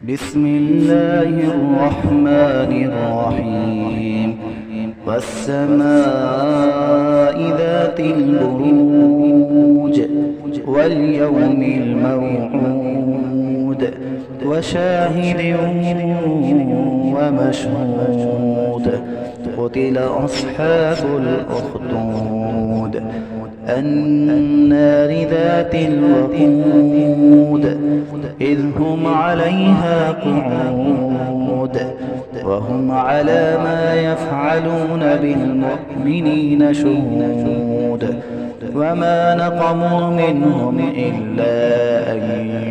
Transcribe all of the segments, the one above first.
بسم الله الرحمن الرحيم. والسماء ذات البروج واليوم الموعود وشاهد ومشهود. قتل أصحاب الأخدود النار ذات الوقود إذ هم عليها قعود وهم على ما يفعلون بالمؤمنين شهود. وما نقموا منهم إلا أن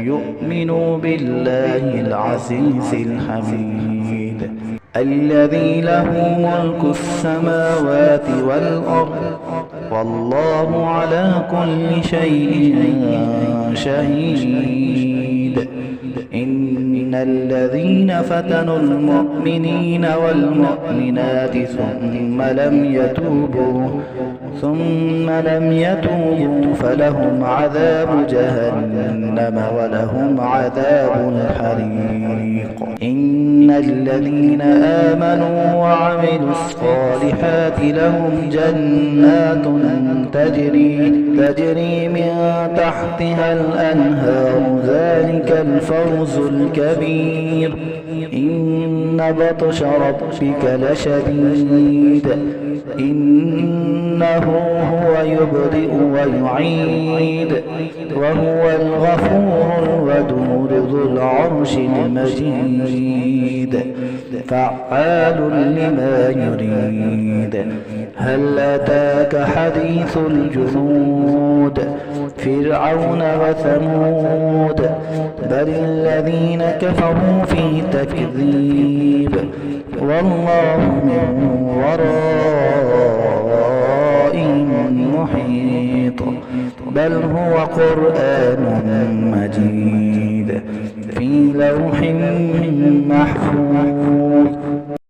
يؤمنوا بالله العزيز الحميد الذي له ملك السماوات والأرض والله على كل شيء شهيد. إن الذين فتنوا المؤمنين والمؤمنات ثم لم يتوبوا فلهم عذاب جهنم ولهم عذاب الحريق. إن الذين آمنوا وعملوا الصالحات لهم جنات تجري من تحتها الأنهار ذلك الفوز الكبير. إن بطش ربك لشديد إنه هو يبدئ ويعيد وهو الغفور الودود ذو العرش المجيد فعال لما يريد. هل أتاك حديث الجنود فرعون وثمود بل الذين كفروا في تكذيب والله من ورائهم محيط. بل هو قرآن مجيد في لوح محفوظ.